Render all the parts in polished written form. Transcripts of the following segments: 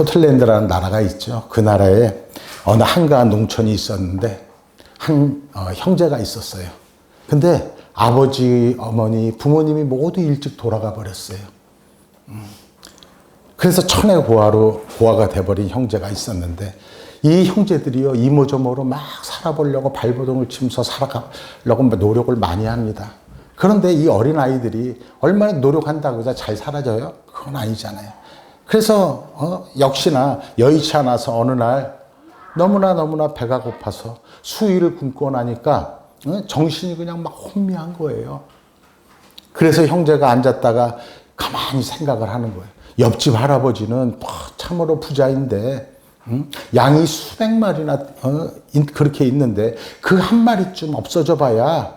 스코틀랜드라는 나라가 있죠. 그 나라에 어느 한가한 농촌이 있었는데 한 형제가 있었어요. 근데 아버지, 어머니, 부모님이 모두 일찍 돌아가 버렸어요. 그래서 천혜고아가 돼버린 형제가 있었는데 이 형제들이요, 이모저모로 막 살아보려고 발버둥을 치면서 살아가려고 노력을 많이 합니다. 그런데 이 어린아이들이 얼마나 노력한다고 해서 잘 살아져요? 그건 아니잖아요. 그래서 역시나 여의치 않아서 어느 날 너무나 배가 고파서 수위를 굶고 나니까 정신이 그냥 막 혼미한 거예요. 그래서 형제가 앉았다가 가만히 생각을 하는 거예요. 옆집 할아버지는 참으로 부자인데 양이 수백 마리나 그렇게 있는데 그 한 마리쯤 없어져 봐야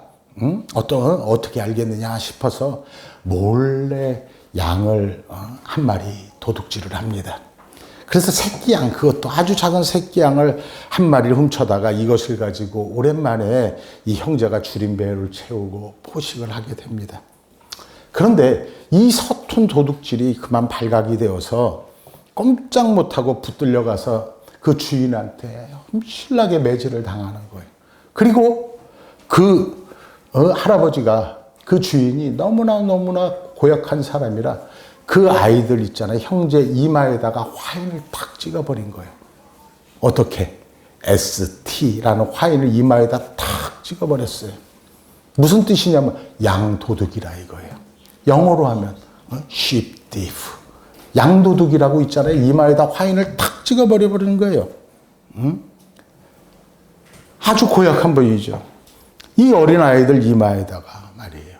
어떻게 알겠느냐 싶어서 몰래 양을 한 마리 도둑질을 합니다. 그래서 새끼양, 그것도 아주 작은 새끼양을 한 마리를 훔쳐다가 이것을 가지고 오랜만에 이 형제가 줄인 배를 채우고 포식을 하게 됩니다. 그런데 이 서툰 도둑질이 그만 발각이 되어서 꼼짝 못하고 붙들려 가서 그 주인한테 신나게 매질을 당하는 거예요. 그리고 그 할아버지가, 그 주인이 너무나 고약한 사람이라 그 아이들 있잖아요. 형제 이마에다가 화인을 탁 찍어버린 거예요. 어떻게? ST라는 화인을 이마에다 탁 찍어버렸어요. 무슨 뜻이냐면 양도둑이라 이거예요. 영어로 하면 sheep thief. 양도둑이라고 있잖아요. 이마에다 화인을 탁 찍어버리는 거예요. 아주 고약한 분이죠. 이 어린아이들 이마에다가 말이에요.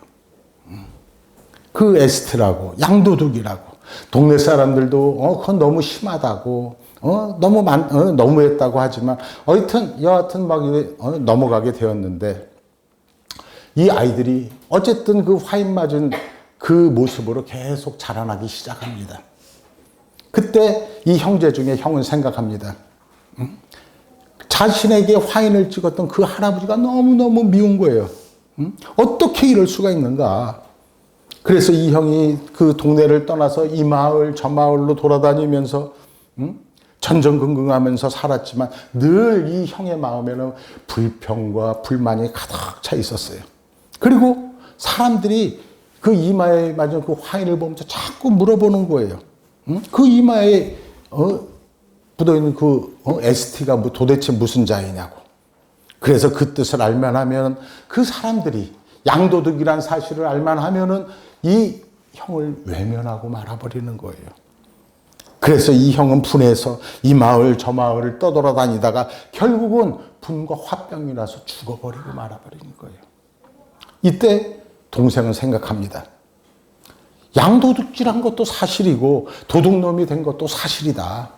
그 에스트라고, 양도둑이라고. 동네 사람들도 그건 너무 심하다고, 너무했다고 하지만 여하튼 막 넘어가게 되었는데 이 아이들이 어쨌든 그 화인 맞은 그 모습으로 계속 자라나기 시작합니다. 그때 이 형제 중에 형은 생각합니다. 자신에게 화인을 찍었던 그 할아버지가 너무너무 미운 거예요. 어떻게 이럴 수가 있는가. 그래서 이 형이 그 동네를 떠나서 이 마을 저 마을로 돌아다니면서 전전긍긍하면서 살았지만 늘 이 형의 마음에는 불평과 불만이 가득 차 있었어요. 그리고 사람들이 그 이마에 맞은 그 화인을 보면서 자꾸 물어보는 거예요. 그 이마에 묻어있는 그 ST가 도대체 무슨 자이냐고. 그래서 그 뜻을 알만 하면 그 사람들이 양도둑이란 사실을 알만 하면은 이 형을 외면하고 말아버리는 거예요. 그래서 이 형은 분해서 이 마을 저 마을을 떠돌아다니다가 결국은 분과 화병이 나서 죽어버리고 말아버리는 거예요. 이때 동생은 생각합니다. 양도둑질한 것도 사실이고 도둑놈이 된 것도 사실이다.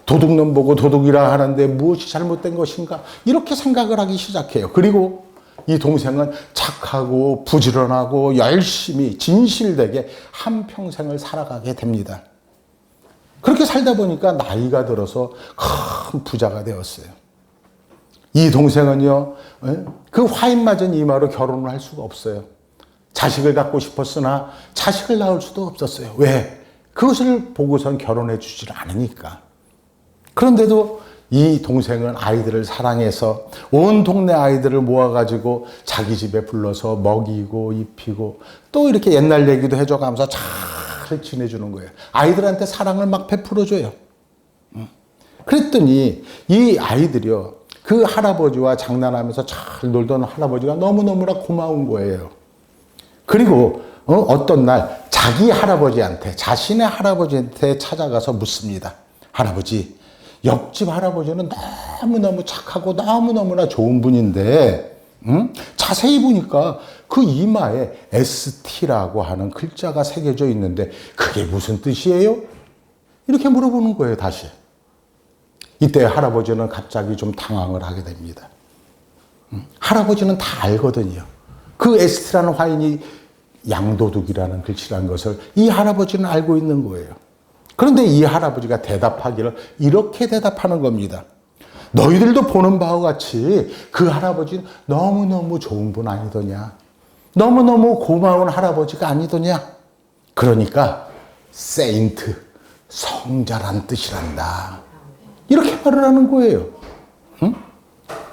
도둑놈 보고 도둑이라 하는데 무엇이 잘못된 것인가? 이렇게 생각을 하기 시작해요. 그리고 이 동생은 착하고 부지런하고 열심히 진실되게 한평생을 살아가게 됩니다. 그렇게 살다 보니까 나이가 들어서 큰 부자가 되었어요. 이 동생은요, 그 화인 맞은 이마로 결혼을 할 수가 없어요. 자식을 갖고 싶었으나 자식을 낳을 수도 없었어요. 왜? 그것을 보고선 결혼해 주질 않으니까. 그런데도 이 동생은 아이들을 사랑해서 온 동네 아이들을 모아가지고 자기 집에 불러서 먹이고 입히고 또 이렇게 옛날 얘기도 해줘가면서 잘 지내주는 거예요. 아이들한테 사랑을 막 베풀어줘요. 그랬더니 이 아이들이요, 그 할아버지와 장난하면서 잘 놀던 할아버지가 너무너무나 고마운 거예요. 그리고 어떤 날 자기 할아버지한테, 자신의 할아버지한테 찾아가서 묻습니다. 할아버지, 옆집 할아버지는 너무너무 착하고 너무너무나 좋은 분인데 자세히 보니까 그 이마에 ST라고 하는 글자가 새겨져 있는데 그게 무슨 뜻이에요? 이렇게 물어보는 거예요, 다시. 이때 할아버지는 갑자기 좀 당황을 하게 됩니다. 할아버지는 다 알거든요. 그 ST라는 화인이 양도둑이라는 글씨라는 것을 이 할아버지는 알고 있는 거예요. 그런데 이 할아버지가 대답하기를 이렇게 대답하는 겁니다. 너희들도 보는 바와 같이 그 할아버지는 너무너무 좋은 분 아니더냐. 너무너무 고마운 할아버지가 아니더냐. 그러니까 세인트, 성자란 뜻이란다. 이렇게 말을 하는 거예요. 응?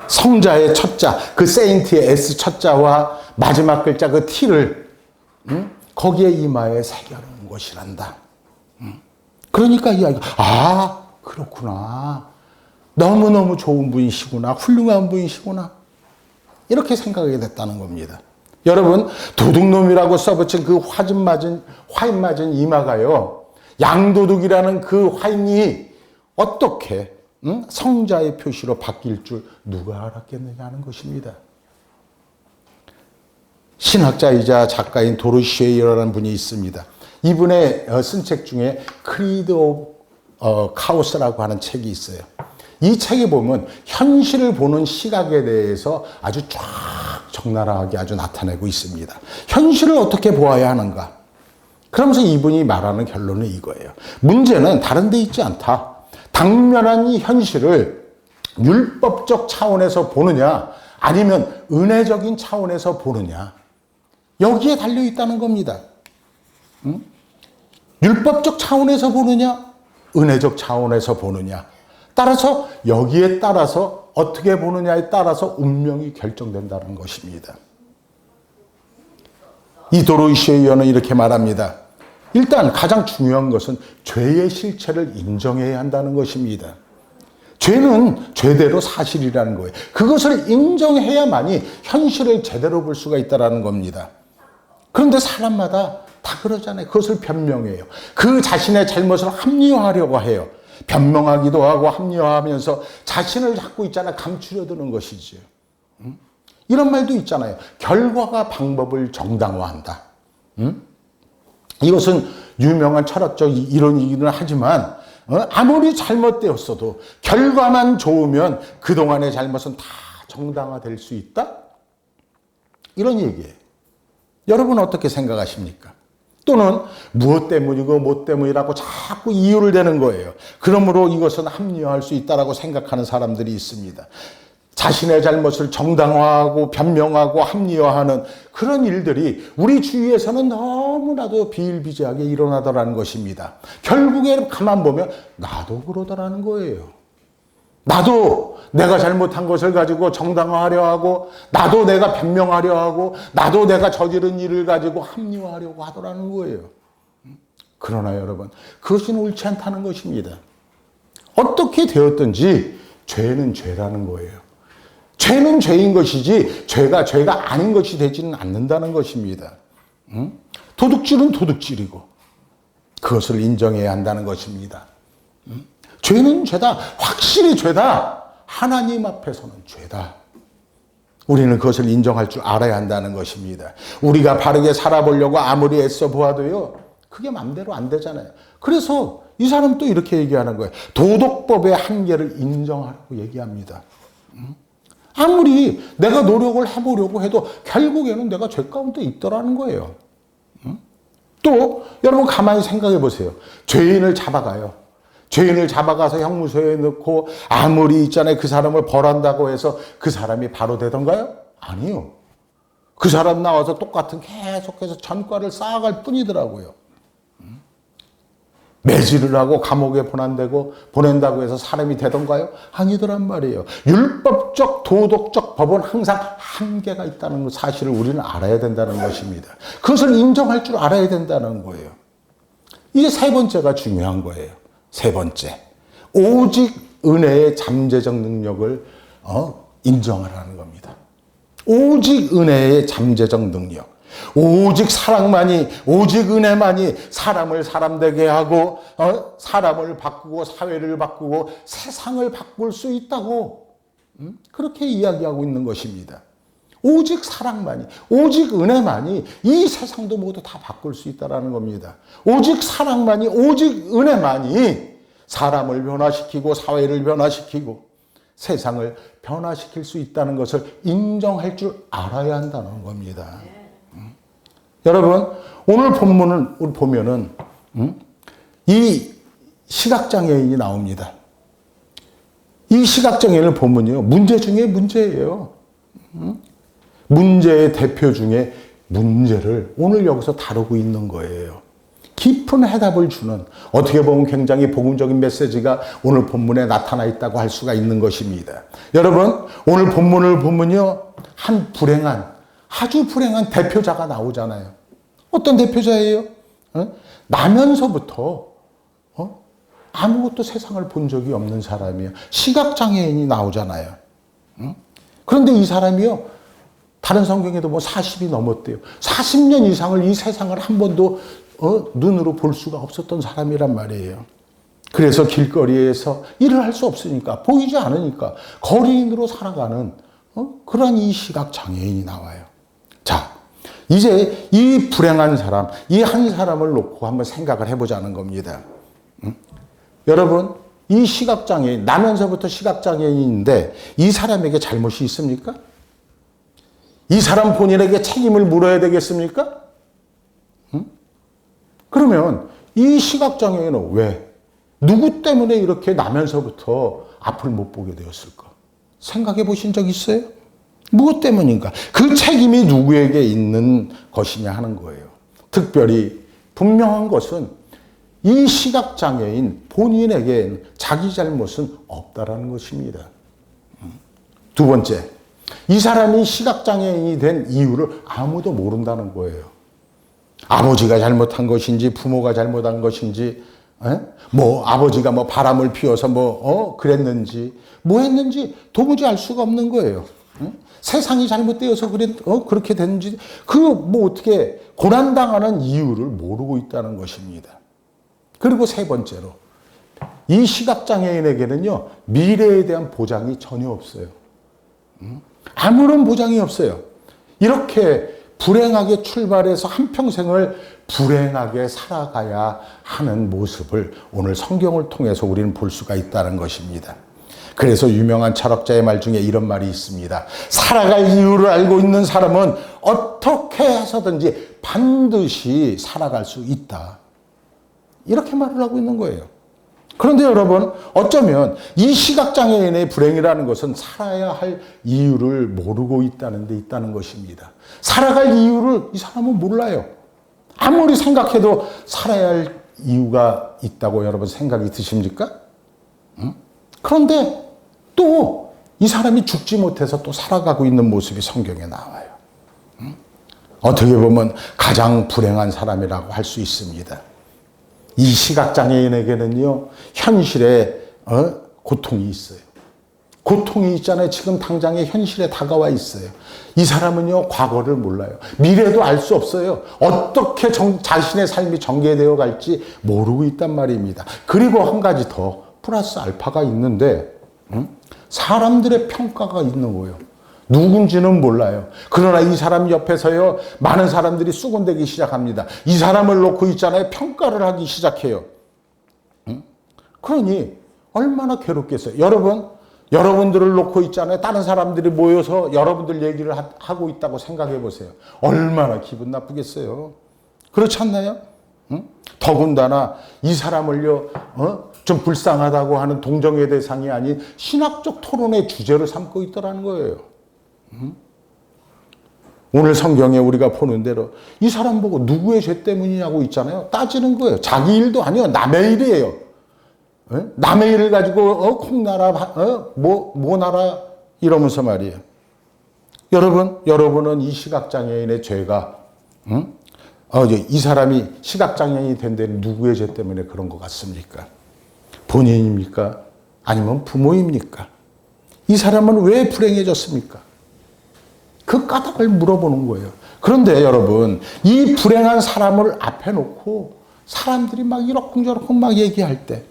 성자의 첫자, 그 세인트의 S 첫자와 마지막 글자 그 T를 거기에 이마에 새겨놓은 것이란다. 그러니까 이 아이가 아 그렇구나. 너무너무 좋은 분이시구나. 훌륭한 분이시구나. 이렇게 생각하게 됐다는 겁니다. 여러분 도둑놈이라고 써붙인 그 화인 맞은 이마가요. 양도둑이라는 그 화인이 어떻게 성자의 표시로 바뀔 줄 누가 알았겠느냐 하는 것입니다. 신학자이자 작가인 도로시 웨이어라는 분이 있습니다. 이분의 쓴 책 중에 크리드 오브 카오스라고 하는 책이 있어요. 이 책에 보면 현실을 보는 시각에 대해서 아주 쫙 적나라하게 아주 나타내고 있습니다. 현실을 어떻게 보아야 하는가? 그러면서 이분이 말하는 결론은 이거예요. 문제는 다른 데 있지 않다. 당면한 이 현실을 율법적 차원에서 보느냐 아니면 은혜적인 차원에서 보느냐 여기에 달려 있다는 겁니다. 율법적 차원에서 보느냐 은혜적 차원에서 보느냐 따라서 여기에 따라서 어떻게 보느냐에 따라서 운명이 결정된다는 것입니다. 이 도로시 웨이어는 이렇게 말합니다. 일단 가장 중요한 것은 죄의 실체를 인정해야 한다는 것입니다. 죄는 죄대로 사실이라는 거예요. 그것을 인정해야만이 현실을 제대로 볼 수가 있다는 겁니다. 그런데 사람마다 다 그러잖아요. 그것을 변명해요. 그 자신의 잘못을 합리화하려고 해요. 변명하기도 하고 합리화하면서 자신을 자꾸 있잖아요. 감추려 드는 것이죠. 이런 말도 있잖아요. 결과가 방법을 정당화한다. 이것은 유명한 철학적 이론이기는 하지만 아무리 잘못되었어도 결과만 좋으면 그동안의 잘못은 다 정당화될 수 있다? 이런 얘기예요. 여러분 어떻게 생각하십니까? 또는 무엇 때문이고 뭐 때문이라고 자꾸 이유를 대는 거예요. 그러므로 이것은 합리화할 수 있다고 생각하는 사람들이 있습니다. 자신의 잘못을 정당화하고 변명하고 합리화하는 그런 일들이 우리 주위에서는 너무나도 비일비재하게 일어나더라는 것입니다. 결국에 가만 보면 나도 그러더라는 거예요. 나도 내가 잘못한 것을 가지고 정당화하려 하고 나도 내가 변명하려 하고 나도 내가 저지른 일을 가지고 합리화하려고 하더라는 거예요. 그러나 여러분 그것은 옳지 않다는 것입니다. 어떻게 되었든지 죄는 죄라는 거예요. 죄는 죄인 것이지 죄가 아닌 것이 되지는 않는다는 것입니다. 도둑질은 도둑질이고 그것을 인정해야 한다는 것입니다. 죄는 죄다. 확실히 죄다. 하나님 앞에서는 죄다. 우리는 그것을 인정할 줄 알아야 한다는 것입니다. 우리가 바르게 살아보려고 아무리 애써 보아도요. 그게 맘대로 안 되잖아요. 그래서 이 사람 또 이렇게 얘기하는 거예요. 도덕법의 한계를 인정하라고 얘기합니다. 아무리 내가 노력을 해보려고 해도 결국에는 내가 죄 가운데 있더라는 거예요. 또 여러분 가만히 생각해 보세요. 죄인을 잡아가요. 죄인을 잡아가서 형무소에 넣고 아무리 있잖아요. 그 사람을 벌한다고 해서 그 사람이 바로 되던가요? 아니요. 그 사람 나와서 똑같은 계속해서 전과를 쌓아갈 뿐이더라고요. 매질을 하고 감옥에 보낸다고 해서 사람이 되던가요? 아니더란 말이에요. 율법적, 도덕적 법은 항상 한계가 있다는 사실을 우리는 알아야 된다는 것입니다. 그것을 인정할 줄 알아야 된다는 거예요. 이제 세 번째가 중요한 거예요. 세 번째. 오직 은혜의 잠재적 능력을 인정하라는 겁니다. 오직 은혜의 잠재적 능력. 오직 사랑만이 오직 은혜만이 사람을 사람되게 하고 사람을 바꾸고 사회를 바꾸고 세상을 바꿀 수 있다고 그렇게 이야기하고 있는 것입니다. 오직 사랑만이 오직 은혜만이 이 세상도 모두 다 바꿀 수 있다는 겁니다. 오직 사랑만이 오직 은혜만이 사람을 변화시키고 사회를 변화시키고 세상을 변화시킬 수 있다는 것을 인정할 줄 알아야 한다는 겁니다. 여러분 오늘 본문을 보면은 이 시각장애인이 나옵니다. 이 시각장애인을 보면요 문제 중에 문제예요. 문제의 대표 중에 문제를 오늘 여기서 다루고 있는 거예요. 깊은 해답을 주는, 어떻게 보면 굉장히 복음적인 메시지가 오늘 본문에 나타나 있다고 할 수가 있는 것입니다. 여러분, 오늘 본문을 보면요, 한 아주 불행한 대표자가 나오잖아요. 어떤 대표자예요? 나면서부터 아무것도 세상을 본 적이 없는 사람이에요. 시각장애인이 나오잖아요. 그런데 이 사람이요, 다른 성경에도 뭐 40이 넘었대요. 40년 이상을 이 세상을 한 번도 눈으로 볼 수가 없었던 사람이란 말이에요. 그래서 길거리에서 일을 할 수 없으니까, 보이지 않으니까 거리인으로 살아가는 그런 이 시각장애인이 나와요. 자, 이제 이 불행한 사람, 이 한 사람을 놓고 한번 생각을 해보자는 겁니다. 여러분, 이 시각장애인, 나면서부터 시각장애인인데 이 사람에게 잘못이 있습니까? 이 사람 본인에게 책임을 물어야 되겠습니까? 그러면 이 시각장애인은 왜? 누구 때문에 이렇게 나면서부터 앞을 못 보게 되었을까? 생각해 보신 적 있어요? 무엇 때문인가? 그 책임이 누구에게 있는 것이냐 하는 거예요. 특별히 분명한 것은 이 시각장애인 본인에겐 자기 잘못은 없다라는 것입니다. 두 번째, 이 사람이 시각장애인이 된 이유를 아무도 모른다는 거예요. 아버지가 잘못한 것인지, 부모가 잘못한 것인지, 뭐 아버지가 뭐 바람을 피워서 그랬는지, 뭐 했는지 도무지 알 수가 없는 거예요. 세상이 잘못되어서 그렇게 됐는지, 어떻게 고난당하는 이유를 모르고 있다는 것입니다. 그리고 세 번째로, 이 시각장애인에게는요, 미래에 대한 보장이 전혀 없어요. 아무런 보장이 없어요. 이렇게 불행하게 출발해서 한평생을 불행하게 살아가야 하는 모습을 오늘 성경을 통해서 우리는 볼 수가 있다는 것입니다. 그래서 유명한 철학자의 말 중에 이런 말이 있습니다. 살아갈 이유를 알고 있는 사람은 어떻게 해서든지 반드시 살아갈 수 있다. 이렇게 말을 하고 있는 거예요. 그런데 여러분, 어쩌면 이 시각장애인의 불행이라는 것은 살아야 할 이유를 모르고 있다는 데 있다는 것입니다. 살아갈 이유를 이 사람은 몰라요. 아무리 생각해도 살아야 할 이유가 있다고 여러분 생각이 드십니까? 그런데 또 이 사람이 죽지 못해서 또 살아가고 있는 모습이 성경에 나와요. 어떻게 보면 가장 불행한 사람이라고 할 수 있습니다. 이 시각장애인에게는요, 현실에 고통이 있어요. 고통이 있잖아요. 지금 당장의 현실에 다가와 있어요. 이 사람은요, 과거를 몰라요. 미래도 알 수 없어요. 어떻게 자신의 삶이 전개되어 갈지 모르고 있단 말입니다. 그리고 한 가지 더 플러스 알파가 있는데, 사람들의 평가가 있는 거예요. 누군지는 몰라요. 그러나 이 사람 옆에서요, 많은 사람들이 수군대기 시작합니다. 이 사람을 놓고 있잖아요, 평가를 하기 시작해요. 그러니 얼마나 괴롭겠어요. 여러분들을 놓고 있잖아요, 다른 사람들이 모여서 여러분들 얘기를 하고 있다고 생각해 보세요. 얼마나 기분 나쁘겠어요. 그렇지 않나요? 더군다나 이 사람을요, 좀 불쌍하다고 하는 동정의 대상이 아닌 신학적 토론의 주제를 삼고 있더라는 거예요. 오늘 성경에 우리가 보는 대로 이 사람 보고 누구의 죄 때문이냐고 있잖아요. 따지는 거예요. 자기 일도 아니에요. 남의 일이에요. 남의 일을 가지고 콩나라 뭐 나라 이러면서 말이에요. 여러분은 이 시각장애인의 죄가 이 사람이 시각장애인이 된 데는 누구의 죄 때문에 그런 것 같습니까? 본인입니까? 아니면 부모입니까? 이 사람은 왜 불행해졌습니까? 그 까닭을 물어보는 거예요. 그런데 여러분, 이 불행한 사람을 앞에 놓고 사람들이 막 이러쿵저러쿵 막 얘기할 때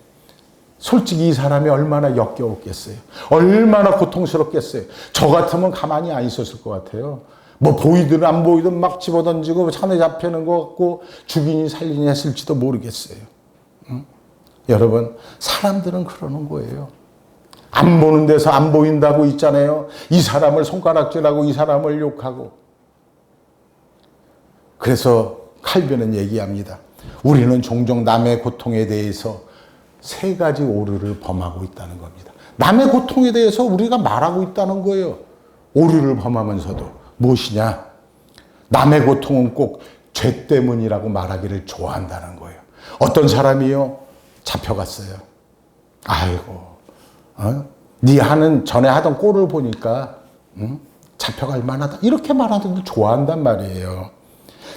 솔직히 이 사람이 얼마나 역겨웠겠어요. 얼마나 고통스럽겠어요. 저 같으면 가만히 안 있었을 것 같아요. 뭐 보이든 안 보이든 막 집어던지고 산에 잡히는 것 같고 죽이니 살리니 했을지도 모르겠어요. 여러분, 사람들은 그러는 거예요. 안 보는 데서 안 보인다고 있잖아요. 이 사람을 손가락질하고 이 사람을 욕하고. 그래서 칼빈은 얘기합니다. 우리는 종종 남의 고통에 대해서 세 가지 오류를 범하고 있다는 겁니다. 남의 고통에 대해서 우리가 말하고 있다는 거예요. 오류를 범하면서도. 무엇이냐? 남의 고통은 꼭 죄 때문이라고 말하기를 좋아한다는 거예요. 어떤 사람이요, 잡혀갔어요. 아이고, 네 전에 하던 꼴을 보니까 잡혀갈 만하다. 이렇게 말하는 걸 좋아한단 말이에요.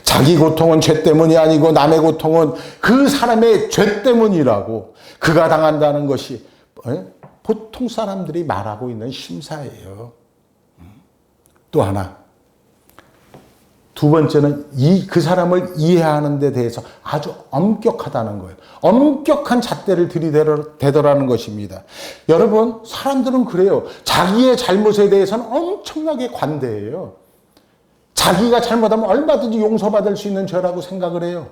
자기 고통은 죄 때문이 아니고 남의 고통은 그 사람의 죄 때문이라고, 그가 당한다는 것이 보통 사람들이 말하고 있는 심사예요. 또 하나, 두 번째는 그 사람을 이해하는 데 대해서 아주 엄격하다는 거예요. 엄격한 잣대를 들이대더라는 것입니다. 여러분, 사람들은 그래요. 자기의 잘못에 대해서는 엄청나게 관대해요. 자기가 잘못하면 얼마든지 용서받을 수 있는 죄라고 생각을 해요.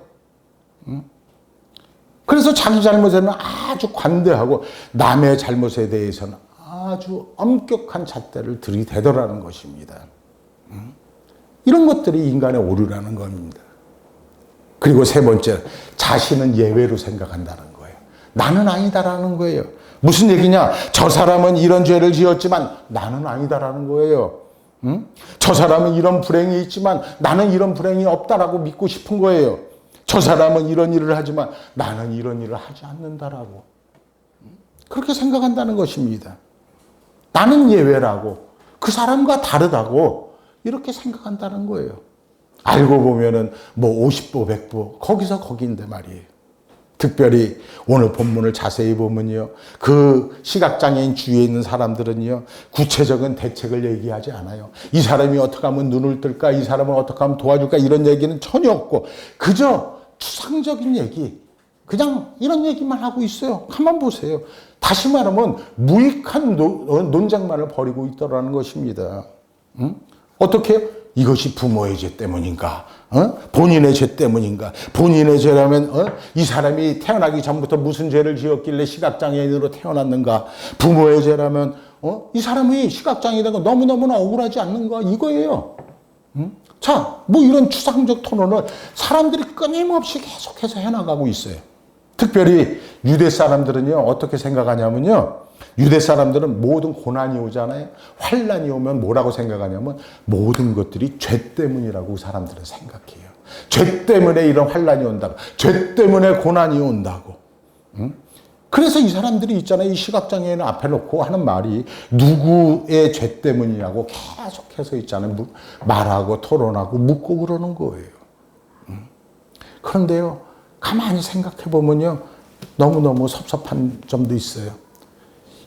그래서 자기 잘못에는 아주 관대하고 남의 잘못에 대해서는 아주 엄격한 잣대를 들이대더라는 것입니다. 이런 것들이 인간의 오류라는 겁니다. 그리고 세 번째, 자신은 예외로 생각한다는 거예요. 나는 아니다라는 거예요. 무슨 얘기냐? 저 사람은 이런 죄를 지었지만 나는 아니다라는 거예요. 저 사람은 이런 불행이 있지만 나는 이런 불행이 없다라고 믿고 싶은 거예요. 저 사람은 이런 일을 하지만 나는 이런 일을 하지 않는다라고. 그렇게 생각한다는 것입니다. 나는 예외라고, 그 사람과 다르다고 이렇게 생각한다는 거예요. 알고 보면은 뭐 50보 100보 거기서 거기인데 말이에요. 특별히 오늘 본문을 자세히 보면요, 그 시각장애인 주위에 있는 사람들은요, 구체적인 대책을 얘기하지 않아요. 이 사람이 어떻게 하면 눈을 뜰까, 이 사람을 어떻게 하면 도와줄까, 이런 얘기는 전혀 없고 그저 추상적인 얘기, 그냥 이런 얘기만 하고 있어요. 가만 보세요. 다시 말하면 무익한 논쟁만을 벌이고 있더라는 것입니다. 어떻게? 이것이 부모의 죄 때문인가? 본인의 죄 때문인가? 본인의 죄라면 이 사람이 태어나기 전부터 무슨 죄를 지었길래 시각장애인으로 태어났는가? 부모의 죄라면 이 사람이 시각장애인이 된 거 너무너무나 억울하지 않는가? 이거예요. 자, 뭐 이런 추상적 토론을 사람들이 끊임없이 계속해서 해나가고 있어요. 특별히 유대 사람들은요, 어떻게 생각하냐면요, 유대 사람들은 모든 고난이 오잖아요. 환난이 오면 뭐라고 생각하냐면 모든 것들이 죄 때문이라고 사람들은 생각해요. 죄 때문에 이런 환난이 온다고, 죄 때문에 고난이 온다고. 그래서 이 사람들이 있잖아요. 이 시각장애인을 앞에 놓고 하는 말이 누구의 죄 때문이냐고 계속해서 있잖아요. 말하고 토론하고 묻고 그러는 거예요. 그런데요, 가만히 생각해 보면요, 너무너무 섭섭한 점도 있어요.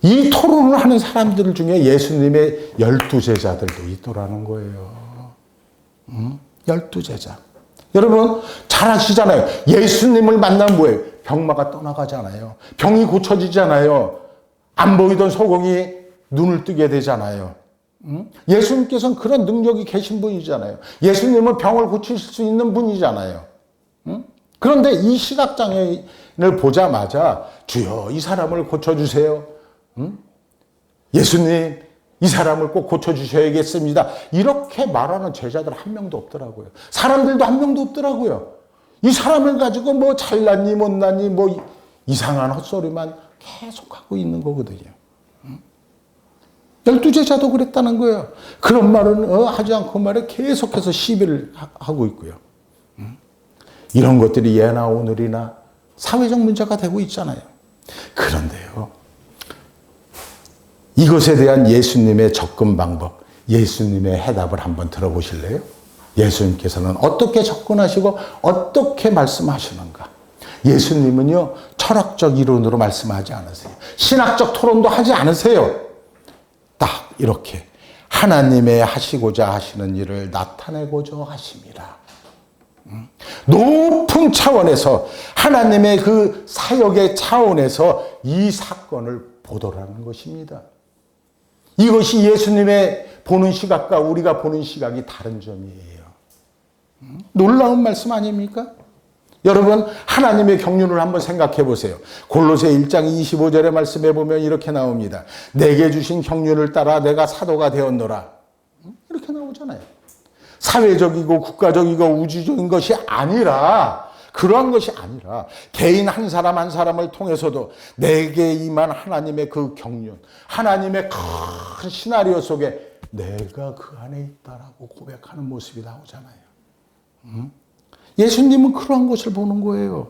이 토론을 하는 사람들 중에 예수님의 12제자들도 있더라는 거예요. 12제자. 여러분 잘 아시잖아요. 예수님을 만나면 뭐예요? 병마가 떠나가잖아요. 병이 고쳐지잖아요. 안 보이던 소경이 눈을 뜨게 되잖아요. 예수님께서는 그런 능력이 계신 분이잖아요. 예수님은 병을 고치실 수 있는 분이잖아요. 그런데 이 시각장애인을 보자마자 주여 이 사람을 고쳐주세요. 예수님 이 사람을 꼭 고쳐주셔야겠습니다. 이렇게 말하는 제자들 한 명도 없더라고요. 사람들도 한 명도 없더라고요. 이 사람을 가지고 뭐 잘났니 못났니 뭐 이상한 헛소리만 계속하고 있는 거거든요. 12제자도 그랬다는 거예요. 그런 말은 하지 않고 말에 계속해서 시비를 하고 있고요. 이런 것들이 예나 오늘이나 사회적 문제가 되고 있잖아요. 그런데요, 이것에 대한 예수님의 접근 방법, 예수님의 해답을 한번 들어보실래요? 예수님께서는 어떻게 접근하시고 어떻게 말씀하시는가? 예수님은요, 철학적 이론으로 말씀하지 않으세요. 신학적 토론도 하지 않으세요. 딱 이렇게 하나님의 하시고자 하시는 일을 나타내고자 하심이라. 높은 차원에서 하나님의 그 사역의 차원에서 이 사건을 보도라는 것입니다. 이것이 예수님의 보는 시각과 우리가 보는 시각이 다른 점이에요. 놀라운 말씀 아닙니까? 여러분 하나님의 경륜을 한번 생각해 보세요. 골로새 1장 25절의 말씀에 보면 이렇게 나옵니다. 내게 주신 경륜을 따라 내가 사도가 되었노라. 이렇게 나오잖아요. 사회적이고 국가적이고 우주적인 것이 아니라, 그러한 것이 아니라 개인 한 사람 한 사람을 통해서도 내게 임한 하나님의 그 경륜, 하나님의 큰 시나리오 속에 내가 그 안에 있다라고 고백하는 모습이 나오잖아요. 예수님은 그러한 것을 보는 거예요.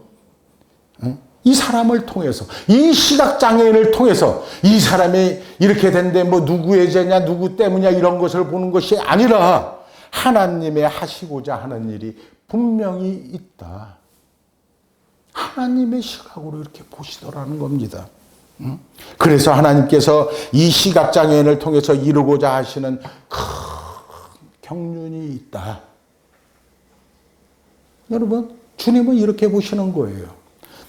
이 사람을 통해서, 이 시각장애인을 통해서 이 사람이 이렇게 된데 뭐 누구의 죄냐 누구 때문이냐 이런 것을 보는 것이 아니라 하나님의 하시고자 하는 일이 분명히 있다. 하나님의 시각으로 이렇게 보시더라는 겁니다. 그래서 하나님께서 이 시각장애인을 통해서 이루고자 하시는 큰 경륜이 있다. 여러분, 주님은 이렇게 보시는 거예요.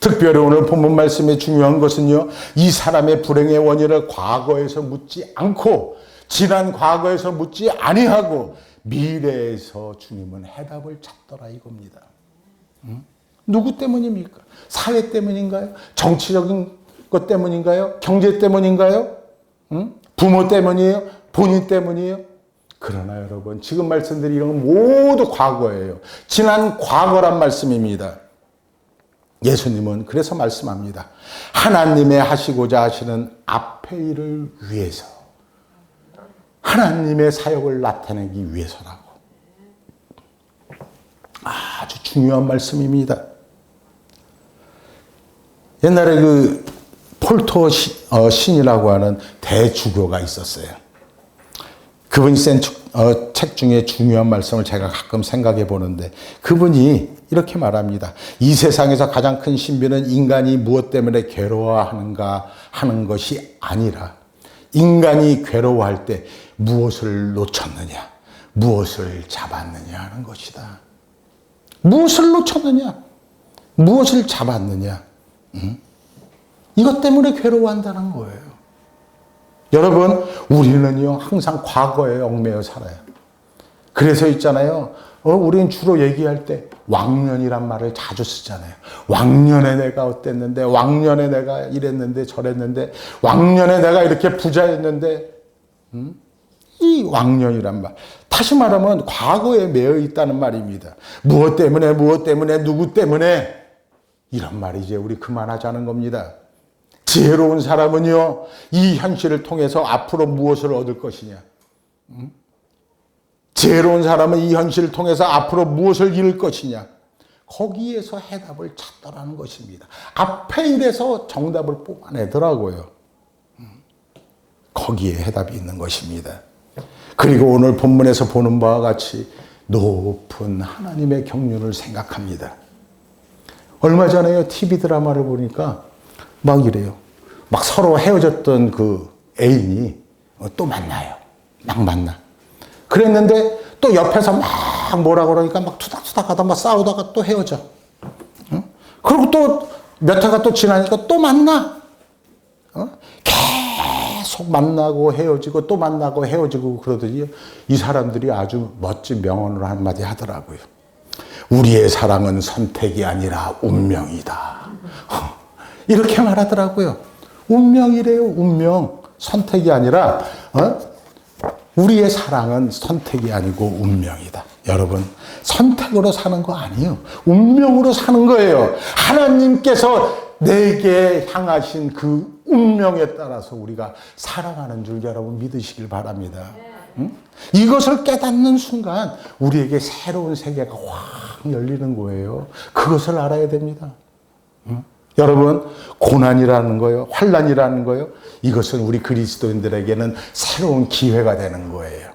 특별히 오늘 본문 말씀의 중요한 것은요, 이 사람의 불행의 원인을 과거에서 묻지 않고 지난 과거에서 묻지 아니하고 미래에서 주님은 해답을 찾더라 이겁니다. 누구 때문입니까? 사회 때문인가요? 정치적인 것 때문인가요? 경제 때문인가요? 부모 때문이에요? 본인 때문이에요? 그러나 여러분, 지금 말씀드린 이런 건 모두 과거예요. 지난 과거란 말씀입니다. 예수님은 그래서 말씀합니다. 하나님의 하시고자 하시는 앞의 일을 위해서, 하나님의 사역을 나타내기 위해서라고. 아주 중요한 말씀입니다. 옛날에 그 폴토 신이라고 하는 대주교가 있었어요. 그분이 쓴 책 중에 중요한 말씀을 제가 가끔 생각해 보는데, 그분이 이렇게 말합니다. 이 세상에서 가장 큰 신비는 인간이 무엇 때문에 괴로워하는가 하는 것이 아니라 인간이 괴로워할 때 무엇을 놓쳤느냐, 무엇을 잡았느냐 하는 것이다. 무엇을 놓쳤느냐, 무엇을 잡았느냐, 이것 때문에 괴로워한다는 거예요. 여러분, 우리는요 항상 과거에 얽매여 살아요. 그래서 있잖아요, 우리는 주로 얘기할 때 왕년이란 말을 자주 쓰잖아요. 왕년에 내가 어땠는데, 왕년에 내가 이랬는데 저랬는데, 왕년에 내가 이렇게 부자였는데, 이 왕년이란 말, 다시 말하면 과거에 매여 있다는 말입니다. 무엇 때문에, 무엇 때문에, 누구 때문에, 이런 말 이제 우리 그만하자는 겁니다. 지혜로운 사람은요, 이 현실을 통해서 앞으로 무엇을 얻을 것이냐, 지혜로운 사람은 이 현실을 통해서 앞으로 무엇을 잃을 것이냐, 거기에서 해답을 찾더라는 것입니다. 앞의 일에서 정답을 뽑아내더라고요. 거기에 해답이 있는 것입니다. 그리고 오늘 본문에서 보는 바와 같이 높은 하나님의 경륜을 생각합니다. 얼마 전에요, TV 드라마를 보니까 막 이래요. 막 서로 헤어졌던 그 애인이 또 만나요. 막 만나. 그랬는데 또 옆에서 막 뭐라 그러니까 막 투닥투닥 하다 막 싸우다가 또 헤어져. 그리고 또 몇 해가 또 지나니까 또 만나. 계속 만나고 헤어지고 또 만나고 헤어지고 그러더니 이 사람들이 아주 멋진 명언으로 한마디 하더라고요. 우리의 사랑은 선택이 아니라 운명이다. 이렇게 말하더라고요. 운명이래요, 운명. 선택이 아니라, 우리의 사랑은 선택이 아니고 운명이다. 여러분, 선택으로 사는 거 아니에요. 운명으로 사는 거예요. 하나님께서 내게 향하신 그 운명에 따라서 우리가 살아가는 줄 여러분 믿으시길 바랍니다. 이것을 깨닫는 순간 우리에게 새로운 세계가 확 열리는 거예요. 그것을 알아야 됩니다. 여러분, 고난이라는 거요, 환난이라는 거요, 이것은 우리 그리스도인들에게는 새로운 기회가 되는 거예요.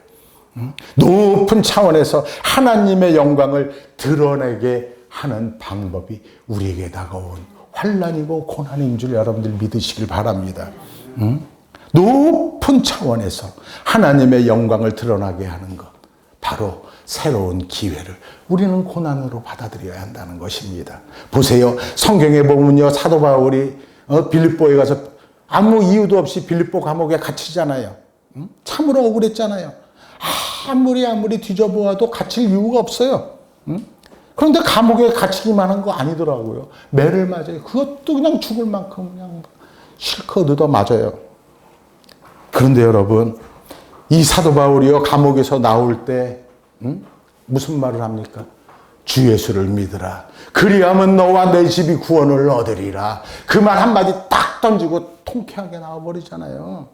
높은 차원에서 하나님의 영광을 드러내게 하는 방법이 우리에게 다가온 환난이고 고난인 줄 여러분들 믿으시길 바랍니다. 높은 차원에서 하나님의 영광을 드러나게 하는 것, 바로 새로운 기회를 우리는 고난으로 받아들여야 한다는 것입니다. 보세요, 성경에 보면요, 사도 바울이 빌립보에 가서 아무 이유도 없이 빌립보 감옥에 갇히잖아요. 참으로 억울했잖아요. 아무리 뒤져보아도 갇힐 이유가 없어요. 그런데 감옥에 갇히기만 한 거 아니더라고요. 매를 맞아요. 그것도 그냥 죽을 만큼 그냥 실컷 얻어 맞아요. 그런데 여러분, 이 사도 바울이요, 감옥에서 나올 때 무슨 말을 합니까? 주 예수를 믿으라. 그리하면 너와 내 집이 구원을 얻으리라. 그 말 한마디 딱 던지고 통쾌하게 나와버리잖아요.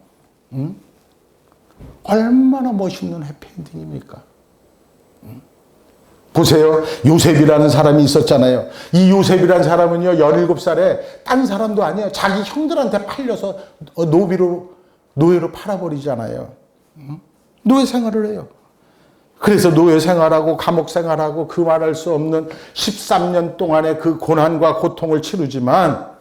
얼마나 멋있는 해피엔딩입니까? 보세요. 요셉이라는 사람이 있었잖아요. 이 요셉이라는 사람은요, 17살에 딴 사람도 아니에요. 자기 형들한테 팔려서 노예로 팔아버리잖아요. 노예 생활을 해요. 그래서 노예 생활하고 감옥 생활하고 그 말할 수 없는 13년 동안의 그 고난과 고통을 치르지만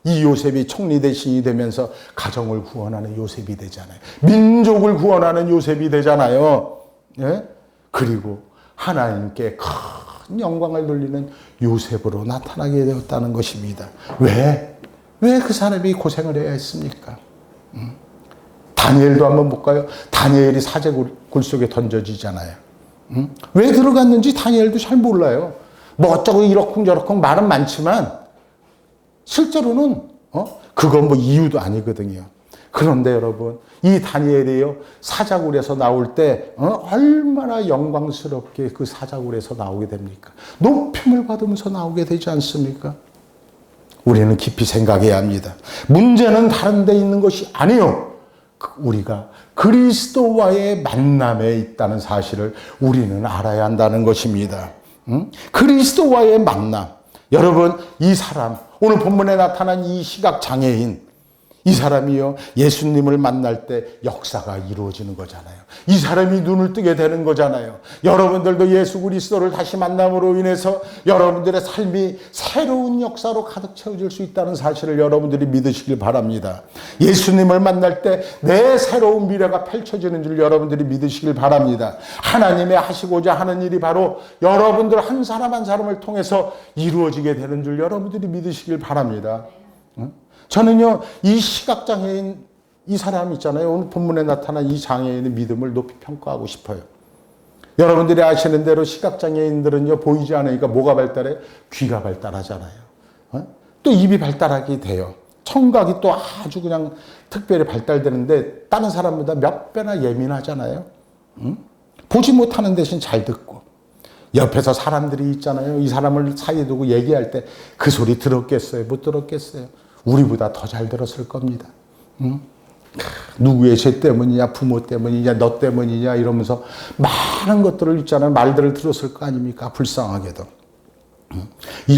이 요셉이 총리 대신이 되면서 가정을 구원하는 요셉이 되잖아요. 민족을 구원하는 요셉이 되잖아요. 예? 그리고 하나님께 큰 영광을 돌리는 요셉으로 나타나게 되었다는 것입니다. 왜? 왜 그 사람이 고생을 해야 했습니까? 다니엘도 한번 볼까요? 다니엘이 사제굴 속에 던져지잖아요. 왜 들어갔는지 다니엘도 잘 몰라요. 뭐 어쩌고 이러쿵저러쿵 말은 많지만 실제로는 그건 뭐 이유도 아니거든요. 그런데 여러분, 이 다니엘이요, 사자굴에서 나올 때 얼마나 영광스럽게 그 사자굴에서 나오게 됩니까? 높임을 받으면서 나오게 되지 않습니까? 우리는 깊이 생각해야 합니다. 문제는 다른 데 있는 것이 아니요, 우리가 그리스도와의 만남에 있다는 사실을 우리는 알아야 한다는 것입니다. 그리스도와의 만남. 여러분, 이 사람, 오늘 본문에 나타난 이 시각장애인, 이 사람이요, 예수님을 만날 때 역사가 이루어지는 거잖아요. 이 사람이 눈을 뜨게 되는 거잖아요. 여러분들도 예수 그리스도를 다시 만남으로 인해서 여러분들의 삶이 새로운 역사로 가득 채워질 수 있다는 사실을 여러분들이 믿으시길 바랍니다. 예수님을 만날 때 내 새로운 미래가 펼쳐지는 줄 여러분들이 믿으시길 바랍니다. 하나님의 하시고자 하는 일이 바로 여러분들 한 사람 한 사람을 통해서 이루어지게 되는 줄 여러분들이 믿으시길 바랍니다. 저는요, 이 시각장애인, 이 사람 있잖아요. 오늘 본문에 나타난 이 장애인의 믿음을 높이 평가하고 싶어요. 여러분들이 아시는 대로 시각장애인들은요, 보이지 않으니까 뭐가 발달해? 귀가 발달하잖아요. 또 입이 발달하게 돼요. 청각이 또 아주 그냥 특별히 발달되는데 다른 사람보다 몇 배나 예민하잖아요. 보지 못하는 대신 잘 듣고. 옆에서 사람들이 있잖아요. 이 사람을 사이에 두고 얘기할 때 그 소리 들었겠어요? 못 들었겠어요? 우리보다 더 잘 들었을 겁니다. 누구의 죄 때문이냐, 부모 때문이냐, 너 때문이냐 이러면서 많은 것들을 있잖아요. 말들을 들었을 거 아닙니까? 불쌍하게도.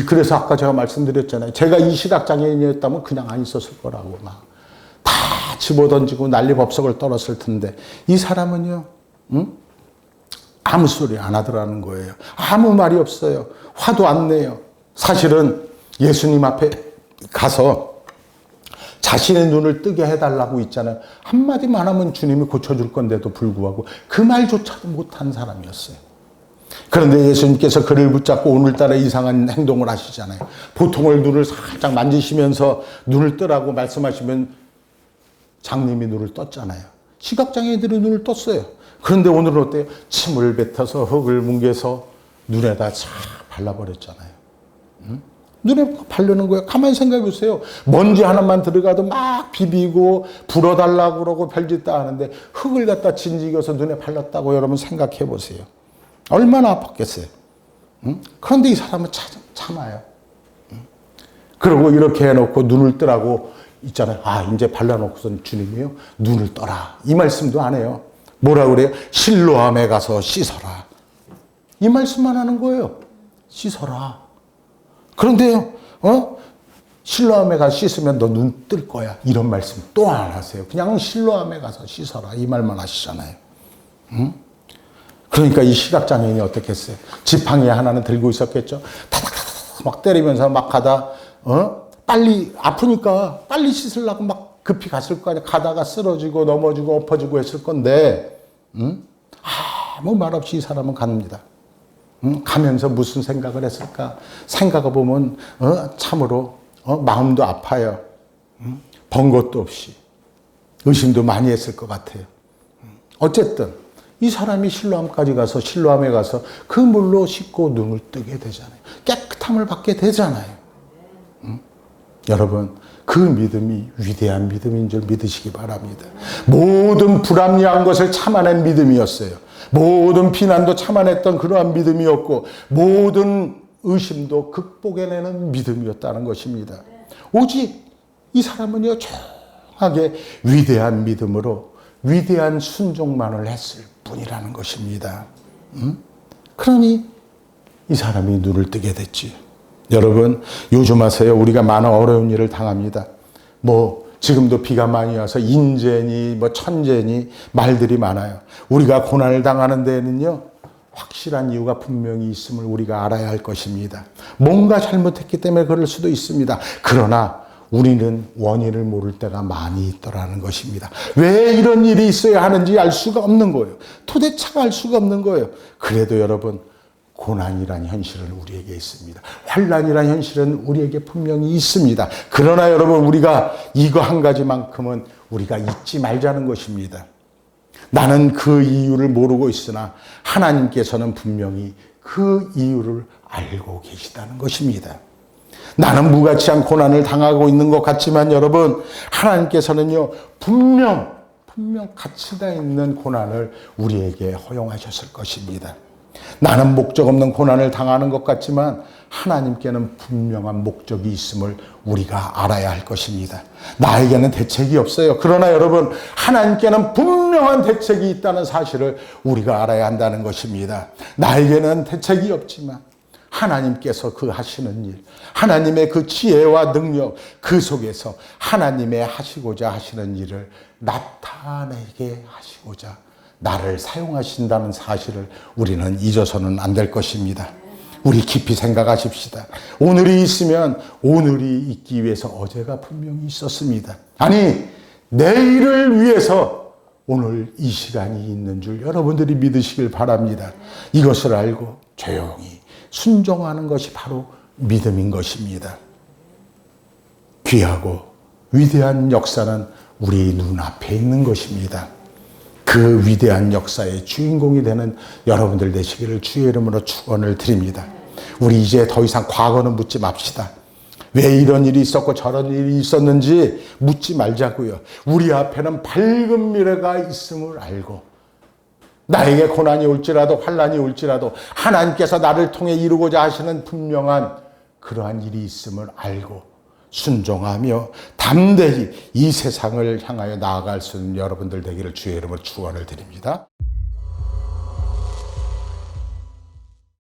그래서 아까 제가 말씀드렸잖아요. 제가 이 시각장애인이었다면 그냥 안 있었을 거라고 막 다 집어던지고 난리법석을 떨었을 텐데 이 사람은요, 아무 소리 안 하더라는 거예요. 아무 말이 없어요. 화도 안 내요. 사실은 예수님 앞에 가서 자신의 눈을 뜨게 해달라고 있잖아요. 한마디만 하면 주님이 고쳐줄 건데도 불구하고 그 말조차도 못한 사람이었어요. 그런데 예수님께서 그를 붙잡고 오늘따라 이상한 행동을 하시잖아요. 보통을 눈을 살짝 만지시면서 눈을 뜨라고 말씀하시면 장님이 눈을 떴잖아요. 시각장애인들이 눈을 떴어요. 그런데 오늘은 어때요? 침을 뱉어서 흙을 뭉개서 눈에다 쫙 발라버렸잖아요. 눈에 바르는 거예요. 가만히 생각해 보세요. 먼지 하나만 들어가도 막 비비고 불어달라고 그러고 별짓 다 하는데 흙을 갖다 진지겨서 눈에 발랐다고 여러분 생각해 보세요. 얼마나 아팠겠어요. 그런데 이 사람은 참아요. 그리고 이렇게 해놓고 눈을 뜨라고 있잖아요. 이제 발라놓고선 주님이요, 눈을 떠라. 이 말씀도 안 해요. 뭐라 그래요? 실로암에 가서 씻어라. 이 말씀만 하는 거예요. 씻어라. 그런데요, 실로암에 가서 씻으면 너 눈 뜰 거야. 이런 말씀 또 안 하세요. 그냥 실로암에 가서 씻어라. 이 말만 하시잖아요. 그러니까 이 시각장애인이 어떻게 했어요? 지팡이 하나는 들고 있었겠죠? 타닥타닥 막 때리면서 막 가다, 빨리, 아프니까 빨리 씻으려고 막 급히 갔을 거 아니야. 가다가 쓰러지고 넘어지고 엎어지고 했을 건데, 아무 말 없이 이 사람은 갑니다. 가면서 무슨 생각을 했을까? 생각해 보면 참으로 마음도 아파요. 번 것도 없이 의심도 많이 했을 것 같아요. 어쨌든 이 사람이 실로암까지 가서 실로암에 가서 그 물로 씻고 눈을 뜨게 되잖아요. 깨끗함을 받게 되잖아요. 여러분, 그 믿음이 위대한 믿음인 줄 믿으시기 바랍니다. 모든 불합리한 것을 참아낸 믿음이었어요. 모든 비난도 참아냈던 그러한 믿음이었고 모든 의심도 극복해내는 믿음이었다는 것입니다. 오직 이 사람은요, 조용하게 위대한 믿음으로 위대한 순종만을 했을 뿐이라는 것입니다. 그러니 이 사람이 눈을 뜨게 됐지. 여러분, 요즘 하세요. 우리가 많은 어려운 일을 당합니다. 지금도 비가 많이 와서 인재니 천재니 말들이 많아요. 우리가 고난을 당하는 데에는요, 확실한 이유가 분명히 있음을 우리가 알아야 할 것입니다. 뭔가 잘못했기 때문에 그럴 수도 있습니다. 그러나 우리는 원인을 모를 때가 많이 있더라는 것입니다. 왜 이런 일이 있어야 하는지 알 수가 없는 거예요. 도대체가 알 수가 없는 거예요. 그래도 여러분, 고난이란 현실은 우리에게 있습니다. 환난이란 현실은 우리에게 분명히 있습니다. 그러나 여러분, 우리가 이거 한 가지만큼은 우리가 잊지 말자는 것입니다. 나는 그 이유를 모르고 있으나 하나님께서는 분명히 그 이유를 알고 계시다는 것입니다. 나는 무가치한 고난을 당하고 있는 것 같지만 여러분, 하나님께서는요, 분명 가치가 있는 고난을 우리에게 허용하셨을 것입니다. 나는 목적 없는 고난을 당하는 것 같지만 하나님께는 분명한 목적이 있음을 우리가 알아야 할 것입니다. 나에게는 대책이 없어요. 그러나 여러분, 하나님께는 분명한 대책이 있다는 사실을 우리가 알아야 한다는 것입니다. 나에게는 대책이 없지만 하나님께서 그 하시는 일, 하나님의 그 지혜와 능력, 그 속에서 하나님의 하시고자 하시는 일을 나타내게 하시고자 나를 사용하신다는 사실을 우리는 잊어서는 안 될 것입니다. 우리 깊이 생각하십시다. 오늘이 있으면 오늘이 있기 위해서 어제가 분명히 있었습니다. 아니, 내일을 위해서 오늘 이 시간이 있는 줄 여러분들이 믿으시길 바랍니다. 이것을 알고 조용히 순종하는 것이 바로 믿음인 것입니다. 귀하고 위대한 역사는 우리 눈앞에 있는 것입니다. 그 위대한 역사의 주인공이 되는 여러분들 되시기를 주의 이름으로 축원을 드립니다. 우리 이제 더 이상 과거는 묻지 맙시다. 왜 이런 일이 있었고 저런 일이 있었는지 묻지 말자고요. 우리 앞에는 밝은 미래가 있음을 알고 나에게 고난이 올지라도 환난이 올지라도 하나님께서 나를 통해 이루고자 하시는 분명한 그러한 일이 있음을 알고 순종하며 담대히 이 세상을 향하여 나아갈 수 있는 여러분들 되기를 주의 이름으로 축원을 드립니다.